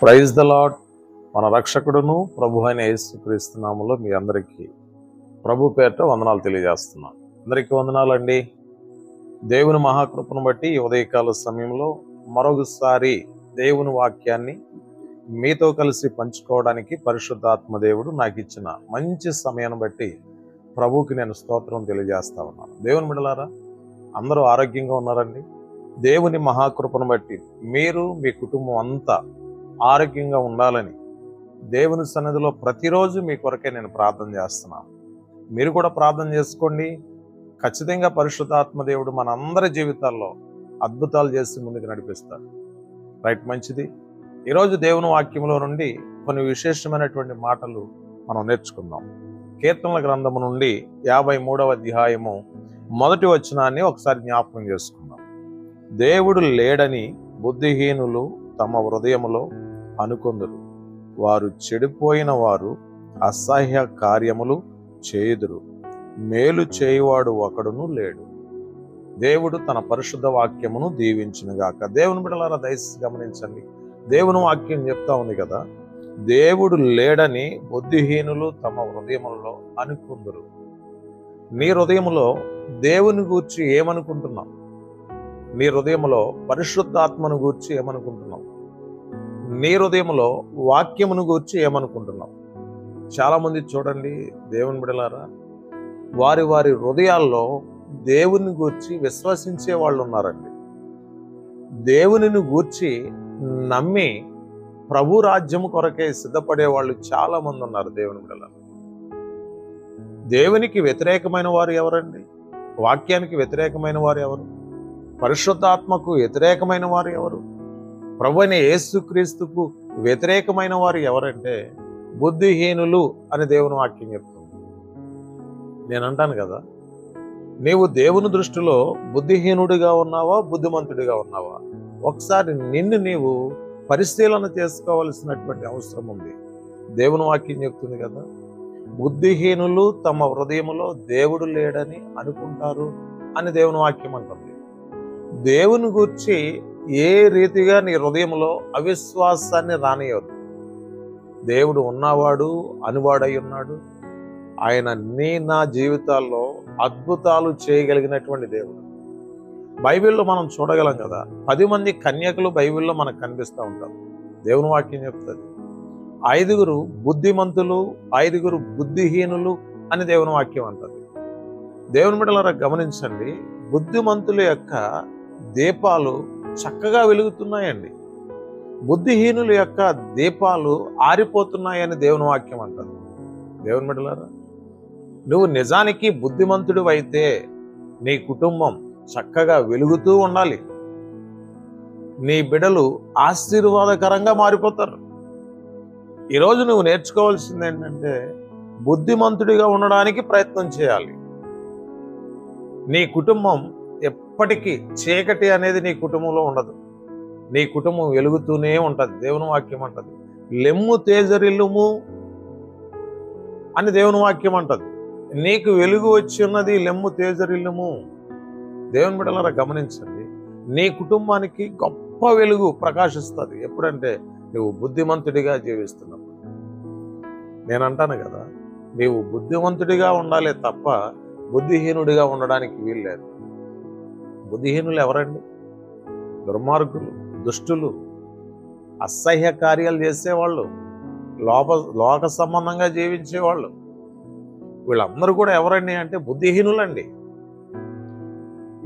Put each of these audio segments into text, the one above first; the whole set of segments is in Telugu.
Praise the lord. మన రక్షకుడును ప్రభు అయిన యేసుక్రీస్తు నామములో మీ అందరికీ ప్రభు పేరిట వందనాలు తెలియజేస్తున్నాను. అందరికీ వందనాలండి. దేవుని మహాకృపను బట్టి ఈ ఉదయకాల సమయంలో మరొకసారి దేవుని వాక్యాన్ని మీతో కలిసి పంచుకోవడానికి పరిశుద్ధాత్మ దేవుడు నాకు ఇచ్చిన మంచి సమయాన్ని బట్టి ప్రభువుకి నేను స్తోత్రం తెలియజేస్తా ఉన్నాను. దేవుని బిడ్డలారా, అందరూ ఆరోగ్యంగా ఉన్నారండి. దేవుని మహాకృపను బట్టి మీరు మీ కుటుంబం అంతా ఆరోగ్యంగా ఉండాలని దేవుని సన్నిధిలో ప్రతిరోజు మీ కొరకే నేను ప్రార్థన చేస్తున్నాను. మీరు కూడా ప్రార్థన చేసుకోండి. ఖచ్చితంగా పరిశుద్ధాత్మ దేవుడు మన అందరి జీవితాల్లో అద్భుతాలు చేసి ముందుకు నడిపిస్తాడు. రైట్, మంచిది. ఈరోజు దేవుని వాక్యంలో నుండి కొన్ని విశేషమైనటువంటి మాటలు మనం నేర్చుకుందాం. కీర్తనల గ్రంథము నుండి 53వ అధ్యాయము 1వ వచనాన్ని ఒకసారి జ్ఞాపకం చేసుకుందాం. దేవుడు లేడని బుద్ధిహీనులు తమ హృదయములో అనుకొందురు, వారు చెడిపోయిన వారు అసహ్య కార్యములు చేయుదురు, మేలు చేయువాడు ఒకడును లేడు. దేవుడు తన పరిశుద్ధ వాక్యమును దీవించునుగాక. దేవుని బిడ్డలారా, దయచేసి గమనించండి. దేవుని వాక్యం చెప్తా ఉంది కదా, దేవుడు లేడని బుద్ధిహీనులు తమ హృదయములలో అనుకుందురు. నీ హృదయములో దేవుని గూర్చి ఏమనుకుంటున్నావు? నీ హృదయములో పరిశుద్ధాత్మను గూర్చి ఏమనుకుంటున్నావు? నీ హృదయంలో వాక్యమును గూర్చి ఏమనుకుంటున్నావు? చాలా మంది చూడండి, దేవుని బిడ్డలారా, వారి వారి హృదయాల్లో దేవుని గూర్చి విశ్వసించే వాళ్ళు ఉన్నారండి. దేవునిని గూర్చి నమ్మి ప్రభు రాజ్యము కొరకే సిద్ధపడే వాళ్ళు చాలా మంది ఉన్నారు. దేవుని బిడ్డలారా, దేవునికి వ్యతిరేకమైన వారు ఎవరండి? వాక్యానికి వ్యతిరేకమైన వారు ఎవరు? పరిశుద్ధాత్మకు వ్యతిరేకమైన వారు ఎవరు? ప్రభువైన యేసుక్రీస్తుకు వ్యతిరేకమైన వారు ఎవరంటే బుద్ధిహీనులు అని దేవుని వాక్యం చెప్తుంది. నేను అంటాను కదా, నీవు దేవుని దృష్టిలో బుద్ధిహీనుడిగా ఉన్నావా, బుద్ధిమంతుడిగా ఉన్నావా? ఒకసారి నిన్ను నీవు పరిశీలన చేసుకోవాల్సినటువంటి అవసరం ఉంది. దేవుని వాక్యం చెప్తుంది కదా, బుద్ధిహీనులు తమ హృదయములో దేవుడు లేడని అనుకుంటారు అని దేవుని వాక్యం అంటుంది. దేవుని గూర్చి ఏ రీతిగా నీ హృదయంలో అవిశ్వాసాన్ని రానియవద్దు. దేవుడు ఉన్నవాడు, అనువాడై ఉన్నాడు. ఆయన నా జీవితాల్లో అద్భుతాలు చేయగలిగినటువంటి దేవుడు. బైబిల్లో మనం చూడగలం కదా, 10 మంది కన్యకలు బైబిల్లో మనకు కనిపిస్తూ ఉంటారు. దేవుని వాక్యం చెప్తుంది 5 బుద్ధిమంతులు, 5 బుద్ధిహీనులు అని దేవుని వాక్యం అంటుంది. దేవుని బిడ్డలారా, గమనించండి, బుద్ధిమంతుల యొక్క దీపాలు చక్కగా వెలుగుతున్నాయండి. బుద్ధిహీనుల యొక్క దీపాలు ఆరిపోతున్నాయని దేవుని వాక్యం అంటుంది. దేవుని బిడ్డలారా, నువ్వు నిజానికి బుద్ధిమంతుడు అయితే నీ కుటుంబం చక్కగా వెలుగుతూ ఉండాలి. నీ బిడ్డలు ఆశీర్వాదకరంగా మారిపోతారు. ఈరోజు నువ్వు నేర్చుకోవాల్సింది ఏంటంటే, బుద్ధిమంతుడిగా ఉండడానికి ప్రయత్నం చేయాలి. నీ కుటుంబం ఎప్పటికీ చీకటి అనేది నీ కుటుంబంలో ఉండదు. నీ కుటుంబం వెలుగుతూనే ఉంటుంది. దేవుని వాక్యం అంటది, లెమ్ము తేజరిల్లుము అని దేవుని వాక్యం అంటది. నీకు వెలుగు వచ్చి ఉన్నది, లెమ్ము తేజరిల్లుము. దేవుని బిడ్డలారా, గమనించండి, నీ కుటుంబానికి గొప్ప వెలుగు ప్రకాశిస్తుంది ఎప్పుడంటే నువ్వు బుద్ధిమంతుడిగా జీవిస్తున్నావు. నేను అంటాను కదా, నీవు బుద్ధిమంతుడిగా ఉండాలి తప్ప బుద్ధిహీనుడిగా ఉండడానికి వీల్లేదు. బుద్ధిహీనులు ఎవరండి? దుర్మార్గులు, దుష్టులు, అసహ్య కార్యాలు చేసేవాళ్ళు, లోక సంబంధంగా జీవించేవాళ్ళు. వీళ్ళందరూ కూడా ఎవరండి అంటే బుద్ధిహీనులండి.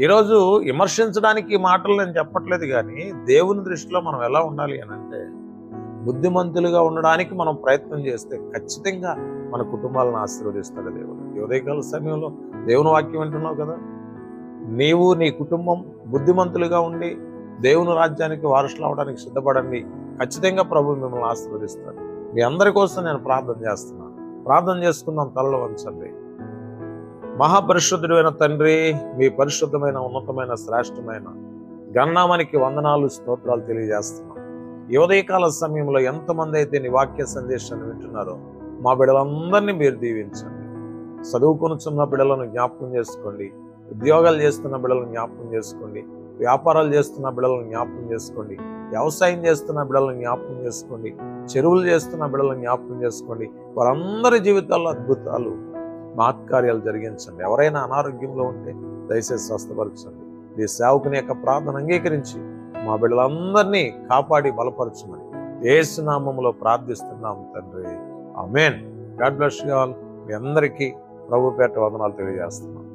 ఈరోజు విమర్శించడానికి ఈ మాటలు నేను చెప్పట్లేదు, కానీ దేవుని దృష్టిలో మనం ఎలా ఉండాలి అని అంటే, బుద్ధిమంతులుగా ఉండడానికి మనం ప్రయత్నం చేస్తే ఖచ్చితంగా మన కుటుంబాలను ఆశీర్వదిస్తాడు దేవుడు. ఈ ఉదయకాల సమయంలో దేవుని వాక్యం వింటున్నావు కదా, నీవు నీ కుటుంబం బుద్ధిమంతులుగా ఉండి దేవుని రాజ్యానికి వారసులు అవడానికి సిద్ధపడండి. ఖచ్చితంగా ప్రభు మిమ్మల్ని ఆశీర్వదిస్తాడు. మీ అందరి కోసం నేను ప్రార్థన చేస్తున్నాను. ప్రార్థన చేసుకుందాం. తలలో వంచండి. మహాపరిశుద్ధుడైన తండ్రి, మీ పరిశుద్ధమైన, ఉన్నతమైన, శ్రేష్టమైన గణనామానికి వందనాలు, స్తోత్రాలు తెలియజేస్తున్నాం. ఈ ఉదయకాల సమయంలో ఎంతమంది అయితే నీ వాక్య సందేశాన్ని వింటున్నారో మా బిడ్డలందరినీ మీరు దీవించండి. చదువుకొనుచున్న బిడ్డలను జ్ఞాపకం చేసుకోండి. ఉద్యోగాలు చేస్తున్న బిడ్డలను జ్ఞాపకం చేసుకోండి. వ్యాపారాలు చేస్తున్న బిడ్డలను జ్ఞాపకం చేసుకోండి, వ్యవసాయం చేస్తున్న బిడ్డలను జ్ఞాపకం చేసుకోండి, చెరువులు చేస్తున్న బిడ్డలను జ్ఞాపకం చేసుకోండి. వారందరి జీవితాల్లో అద్భుతాలు, మహత్కార్యాలు జరిగించండి. ఎవరైనా అనారోగ్యంలో ఉంటే దయచేసి స్వస్థపరచండి. ఈ సేవకుని యొక్క ప్రార్థన అంగీకరించి మా బిడ్డలందరినీ కాపాడి బలపరచమని యేసు నామములో ప్రార్థిస్తున్నాము తండ్రి. ఆమేన్. God bless you all. మీ అందరికీ ప్రభు పేరిట వందనాలు తెలియజేస్తున్నాను.